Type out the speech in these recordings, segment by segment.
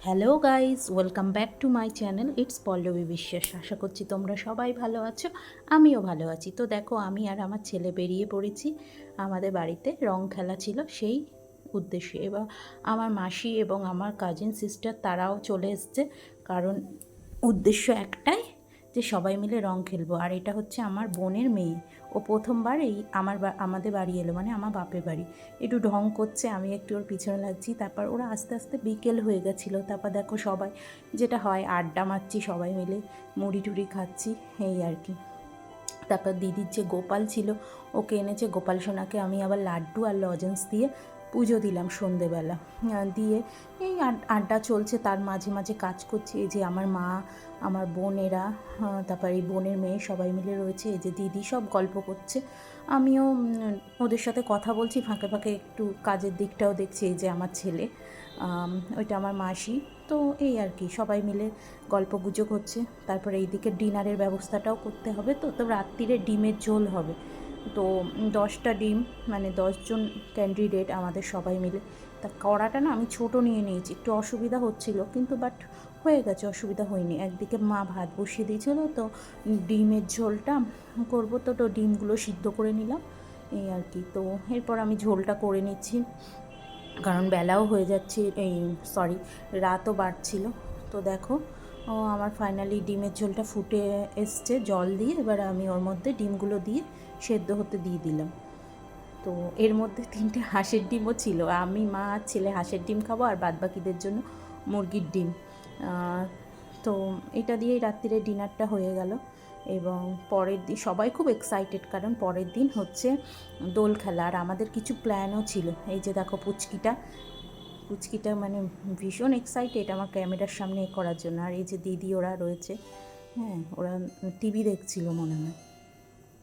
Hello guys, welcome back to my channel. It's Pallabi Biswas. আশা করছি তোমরা সবাই ভালো আছো, আমিও ভালো আছি। তো দেখো, আমি আর আমার ছেলে বেরিয়ে পড়েছি। আমাদের বাড়িতে রং খেলা ছিল, সেই উদ্দেশ্যে। এবার আমার মাসি এবং আমার কাজিন সিস্টার তারাও চলে এসছে, কারণ উদ্দেশ্য একটাই, যে সবাই মিলে রং খেলবো। আর এটা হচ্ছে আমার বোনের মেয়ে, ও প্রথমবার আমাদের বাড়ি এলো, মানে আমার বাপের বাড়ি। একটু ঢং করছে, আমি একটু ওর পিছনে লাগছি। তারপর ওরা আস্তে আস্তে বিকেল হয়ে গেছিলো। তারপর দেখো সবাই, যেটা হয়, আড্ডা মারছি সবাই মিলে, মুড়ি টুড়ি খাচ্ছি, এই আর কি। তারপর দিদির যে গোপাল ছিল, ওকে এনেছে। গোপাল সোনাকে আমি আবার লাড্ডু আর লজেন্স দিয়ে পুজো দিলাম সন্ধেবেলা। দিয়ে এই আড্ডা চলছে, তার মাঝে মাঝে কাজ করছি। এই যে আমার মা, আমার বোনেরা, তারপর এই বোনের মেয়ে সবাই মিলে রয়েছে। এই যে দিদি সব গল্প করছে, আমিও ওদের সাথে কথা বলছি, ফাঁকে ফাঁকে একটু কাজের দিকটাও দেখছি। এই যে আমার ছেলে, ওইটা আমার মাসি। তো এই আর কি, সবাই মিলে গল্প গুজব হচ্ছে। তারপরে এইদিকে ডিনারের ব্যবস্থাটাও করতে হবে। তো রাত্রিরে ডিমের ঝোল হবে। তো 10টা ডিম, মানে 10জন ক্যান্ডিডেট আমাদের সবাই মিলে। তা কড়াটা না আমি ছোট নিয়ে নিয়েছি, একটু অসুবিধা হচ্ছিল, কিন্তু বাট হয়ে গেছে, অসুবিধা হয়নি। একদিকে মা ভাত বসিয়ে দিয়েছিল, তো ডিমের ঝোলটা করবো, তো ডিমগুলো সিদ্ধ করে নিলাম, এই আর কি। তো এরপর আমি ঝোলটা করে নিচ্ছি, কারণ বেলাও হয়ে যাচ্ছে, এই সরি, রাতও বাড়ছিল। তো দেখো, আমার ফাইনালি ডিমের ঝোলটা ফুটে এসছে জল দিয়ে। এবার আমি ওর মধ্যে ডিমগুলো দিয়ে সেদ্ধ হতে দিয়ে দিলাম। তো এর মধ্যে 3টে হাঁসের ডিমও ছিল। আমি, মা আর ছেলে হাঁসের ডিম খাবো, আর বাদবাকিদের জন্য মুরগির ডিম। তো এটা দিয়েই রাত্রিরে ডিনারটা হয়ে গেল। এবং পরের দিন সবাই খুব এক্সাইটেড, কারণ পরের দিন হচ্ছে দোল খেলা। আর আমাদের কিছু প্ল্যানও ছিল। এই যে দেখো, পুচকিটা মানে ভীষণ এক্সাইটেড আমার ক্যামেরার সামনে করার জন্য। আর এই যে দিদি ওরা রয়েছে, হ্যাঁ, ওরা টিভি দেখছিল মনে হয়,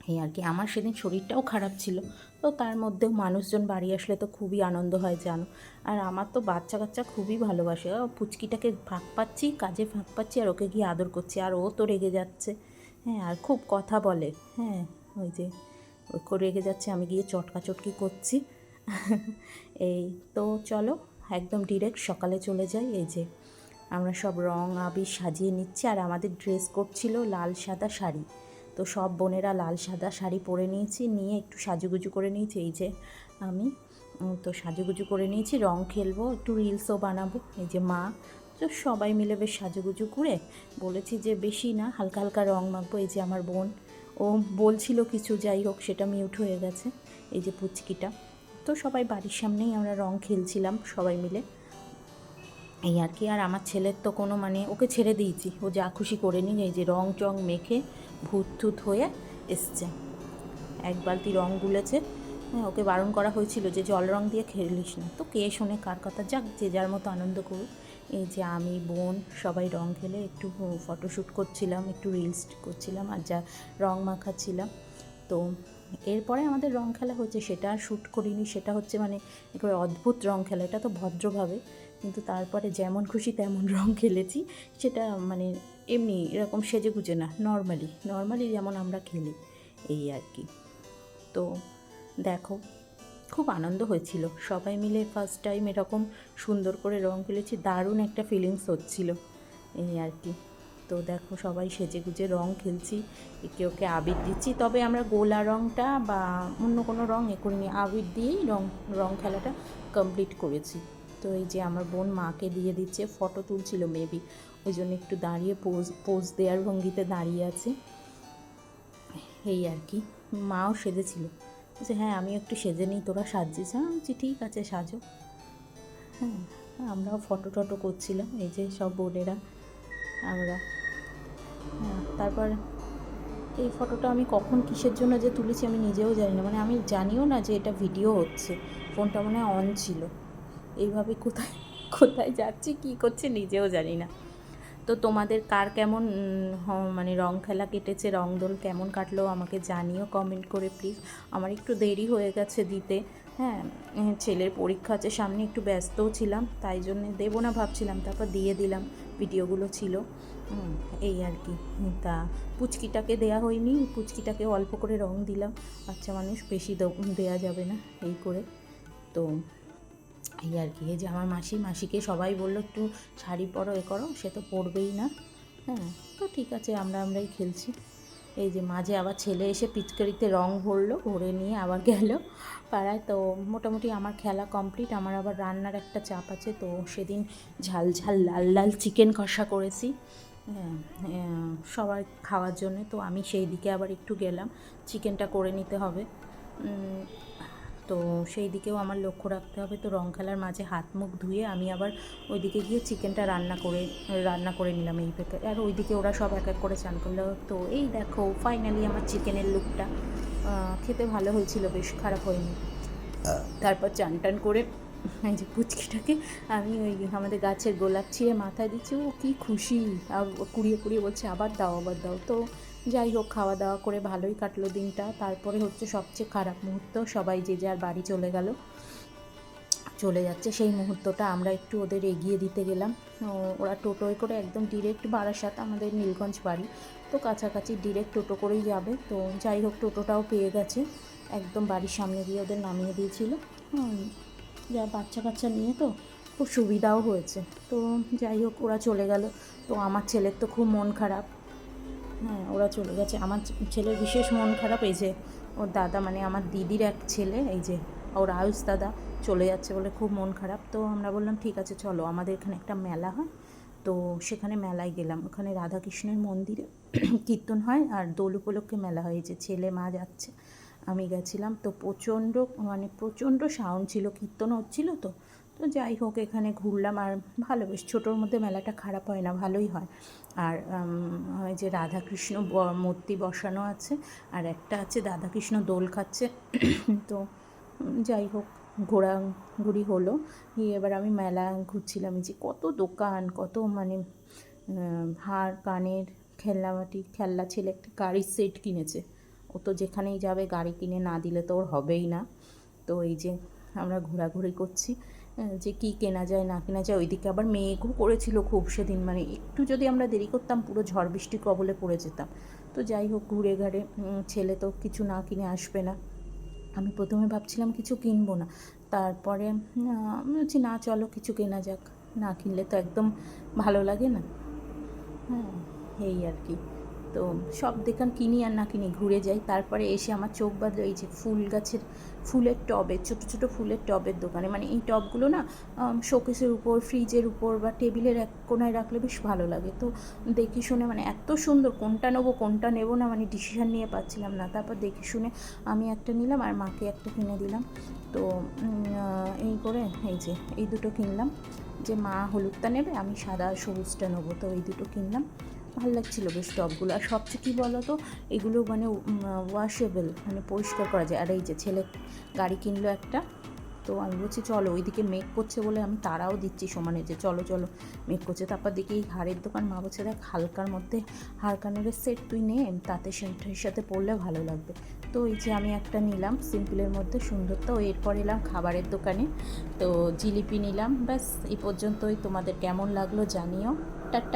এই আর কি। আমার সেদিন শরীরটাও খারাপ ছিল, তো তার মধ্যেও মানুষজন বাড়ি আসলে তো খুবই আনন্দ হয়, জানো। আর আমার তো বাচ্চা কাচ্চা খুবই ভালোবাসে। পুচকিটাকে ফাঁক পাচ্ছি, কাজে ফাঁক পাচ্ছি, আর ওকে গিয়ে আদর করছি, আর ও তো রেগে যাচ্ছে। হ্যাঁ, আর খুব কথা বলে। হ্যাঁ, ওই যে ও রেগে যাচ্ছে, আমি গিয়ে চটকাচটকি করছি। এই, তো চলো একদম ডিরেক্ট সকালে চলে যাই। এই যে আমরা সব রং আবির সাজিয়ে নিচ্ছি, আর আমাদের ড্রেস কোড ছিল লাল সাদা শাড়ি। তো সব বোনেরা লাল সাদা শাড়ি পরে নিয়েছি, নিয়ে একটু সাজুগুজু করে নিয়েছি। এই যে আমি, তো সাজুগুজু করে নিয়েছি, রং খেলবো, একটু রিলসও বানাবো। এই যে মা, তো সবাই মিলে বেশ সাজুগুজু করে বলেছি যে বেশি না, হালকা হালকা রং মাখবো। এই যে আমার বোন, ও বলছিল কিছু, যাই হোক সেটা মিউট হয়ে গেছে। এই যে পুচকিটা, তো সবাই বাড়ির সামনেই আমরা রং খেলছিলাম সবাই মিলে, এই আর কি। আর আমার ছেলের তো কোনো, মানে ওকে ছেড়ে দিয়েছি, ও যা খুশি করে নিই। এই যে রং টং মেখে ভূত থুত হয়ে এসছে, এক বালতি রং গুলেছে। হ্যাঁ, ওকে বারণ করা হয়েছিল যে জল রং দিয়ে খেলিস না, তো কে শোনে কার কথা, যাক যে যার মতো আনন্দ করুক। এই যে আমি, বোন, সবাই রং খেলে একটু ফটোশ্যুট করছিলাম, একটু রিলস করছিলাম, আর যা রং মাখাচ্ছিলাম। তো এরপরে আমাদের রং খেলা হচ্ছে, সেটা আর শ্যুট করিনি। সেটা হচ্ছে মানে একেবারে অদ্ভুত রং খেলা, এটা তো ভদ্রভাবে, কিন্তু তারপরে যেমন খুশি তেমন রং খেলেছি। সেটা মানে এমনি এরকম সেজে গুজে না, নর্মালি যেমন আমরা খেলি, এই আর কি। তো দেখো, খুব আনন্দ হয়েছিল, সবাই মিলে ফার্স্ট টাইম এরকম সুন্দর করে রং খেলেছি, দারুণ একটা ফিলিংস হচ্ছিল, এই আর কি। তো দেখো, সবাই সেজে গুজে রং খেলছি, একে ওকে আবির দিচ্ছি। তবে আমরা গোলা রংটা বা অন্য কোনো রং করিনি, আবির দিয়েই রং খেলাটা কমপ্লিট করেছি। তো এই যে আমার বোন মাকে দিয়ে দিচ্ছে, ফটো তুলছিল মেবি, ওই জন্য একটু দাঁড়িয়ে পোজ দেওয়ার ভঙ্গিতে দাঁড়িয়ে আছে, এই আর কি। মাও সেজেছিল, বলছে হ্যাঁ আমিও একটু সেজে নিই, তোরা সাজছিস? হ্যাঁ, বলছি ঠিক আছে সাজো। হ্যাঁ, আমরাও ফটো টটো করছিলাম, এই যে সব বোনেরা আমরা। হ্যাঁ, তারপর এই ফটোটা আমি কখন কিসের জন্য যে তুলেছি আমি নিজেও জানি না, মানে আমি জানিও না যে এটা ভিডিও হচ্ছে, ফোনটা মনে হয় অন ছিল। এইভাবে কোথায় কোথায় যাচ্ছি, কী করছে নিজেও জানি না। তো তোমাদের কার কেমন মানে রং খেলা কেটেছে, রং দোল কেমন কাটলো আমাকে জানিও কমেন্ট করে প্লিজ। আমার একটু দেরি হয়ে গেছে দিতে। হ্যাঁ, ছেলের পরীক্ষা আছে সামনে, একটু ব্যস্তও ছিলাম, তাই জন্যে দেবো না ভাবছিলাম, তারপর দিয়ে দিলাম, ভিডিওগুলো ছিল, এই আর কি। তা পুচকিটাকে দেয়া হয়নি, পুচকিটাকে অল্প করে রং দিলাম, বাচ্চা মানুষ বেশি দেয়া যাবে না, এই করে। তো এই আর কি। এই যে আমার মাসিকে সবাই বললো একটু শাড়ি পরো, এ করো, সে তো পরবেই না। হ্যাঁ, তো ঠিক আছে, আমরাই খেলছি। এই যে মাঝে আবার ছেলে এসে পিচকারিতে রং ভরলো, ভরে নিয়ে আবার গেল পাড়ায়। তো মোটামুটি আমার খেলা কমপ্লিট। আমার আবার রান্নার একটা চাপ আছে, তো সেদিন ঝাল ঝাল লাল লাল চিকেন কষা করেছি সবার খাওয়ার জন্য। তো আমি সেই দিকে আবার একটু গেলাম, চিকেনটা করে নিতে হবে, তো সেই দিকেও আমার লক্ষ্য রাখতে হবে। তো রং খেলার মাঝে হাত মুখ ধুয়ে আমি আবার ওইদিকে গিয়ে চিকেনটা রান্না করে নিলাম এই পেকে। আর ওইদিকে ওরা সব এক এক করে চান করলো। তো এই দেখো ফাইনালি আমার চিকেনের লুকটা। খেতে ভালো হয়েছিল, বেশ খারাপ হয়নি। তারপর চান টান করে এই যে পুচকিটাকে আমি ওই আমাদের গাছের গোলাপ ছিঁড়ে মাথায় দিচ্ছি, ও কী খুশি, আর কুড়িয়ে কুড়িয়ে বলছে আবার দাও আবার দাও। তো যাই হোক, খাওয়া দাওয়া করে ভালোই কাটলো দিনটা। তারপরে হচ্ছে সবচেয়ে খারাপ মুহূর্ত, সবাই যে যার বাড়ি চলে যাচ্ছে, সেই মুহূর্তটা আমরা একটু ওদের এগিয়ে দিতে গেলাম। ওরা টোটোয় করে একদম ডিরেক্ট বারাসাত, আমাদের নীলগঞ্জ বাড়ি, তো কাছাকাছি ডিরেক্ট টোটো করেই যাবে। তো যাই হোক, টোটোটাও পেয়ে গেছে, একদম বাড়ির সামনে গিয়ে ওদের নামিয়ে দিয়েছিল। যা বাচ্চা কাচ্চা নিয়ে তো খুব সুবিধাও হয়েছে। তো যাই হোক, ওরা চলে গেল। তো আমার ছেলের তো খুব মন খারাপ। হ্যাঁ, ওরা চলে গেছে। আমার ছেলের বিশেষ মন খারাপ, এই যে ওর দাদা, মানে আমার দিদির এক ছেলে, এই যে ওর আয়ুষ দাদা চলে যাচ্ছে বলে খুব মন খারাপ। তো আমরা বললাম ঠিক আছে চলো, আমাদের এখানে একটা মেলা হয়, তো সেখানে মেলায় গেলাম। ওখানে রাধাকৃষ্ণের মন্দিরে কীর্তন হয়, আর দোল উপলক্ষে মেলা হয়। যে ছেলে মা যাচ্ছে, আমি গেছিলাম। তো প্রচণ্ড সাউন্ড ছিল, কীর্তন হচ্ছিল। তো তো যাই হোক, এখানে ঘুরলাম, আর ভালো, বেশ ছোটোর মধ্যে মেলাটা খারাপ হয় না, ভালোই হয়। আর ওই যে রাধাকৃষ্ণ মূর্তি বসানো আছে, আর একটা আছে দাদাকৃষ্ণ দোল খাচ্ছে। তো যাই হোক, ঘোরাঘুরি হলো। এবার আমি মেলা ঘুরছিলাম, যে কত দোকান, কত মানে হার কানের খেলনা। ছেলে একটা গাড়ির সেট কিনেছে, ও তো যেখানেই যাবে গাড়ি কিনে না দিলে তো ওর হবেই না। তো এই যে আমরা ঘোরাঘুরি করছি, যে কি কেনা যায় না কেনা যায়। ওইদিকে আবার মেঘও করেছিল খুব সেদিন, মানে একটু যদি আমরা দেরি করতাম পুরো ঝড় বৃষ্টি কবলে পড়ে যেতাম। তো যাই হোক, ঘুরে ঘাড়ে ছেলে তো কিছু না কিনে আসবে না। আমি প্রথমে ভাবছিলাম কিছু কিনবো না, তারপরে আমি বলছি না, চলো কিছু কেনা যাক, না কিনলে তো একদম ভালো লাগে না। হ্যাঁ, এই আর কি। তো সব দোকান কিনি আর না কিনি, ঘুরে যাই। তারপরে এসে আমার চোখ বাঁধলো এই যে ফুলের টবে, ছোট ছোট ফুলের টবের দোকানে। মানে এই টবগুলো না শোকেসের উপর, ফ্রিজের উপর বা টেবিলের এক কোনায় রাখলে বেশ ভালো লাগে। তো দেখে শুনে, মানে এত সুন্দর, কোনটা নেবো কোনটা নেবো না, মানে ডিসিশান নিয়ে পাচ্ছিলাম না। তারপর দেখে শুনে আমি একটা নিলাম, আর মাকে একটা কিনে দিলাম। তো এই করে এই যে এই দুটো কিনলাম, যে মা হলুদটা নেবে, আমি সাদা সবুজটা নেবো। তো এই দুটো কিনলাম, ভালো লাগছিলো বেশ টবগুলো। আর সবচেয়ে কী বলো তো, এগুলো মানে ওয়াশেবল, মানে পরিষ্কার করা যায়। আর এই যে ছেলে গাড়ি কিনলো একটা, তো আমি বলছি চলো, ওইদিকে মেঘ করছে বলে আমি তারাও দিচ্ছি সমানে, যে চলো চলো, মেঘ করছে। তারপর দেখি এই হারের দোকান, মা বলছে দেখ হালকার মধ্যে হার কানের সেট তুই নে, তাতে সেটার সাথে পরলে ভালো লাগবে। তো এই যে আমি একটা নিলাম সিম্পলের মধ্যে, সুন্দর। তো এরপর এলাম খাবারের দোকানে, তো জিলিপি নিলাম। ব্যাস এই পর্যন্তই। তোমাদের কেমন লাগলো জানিও। টাটা।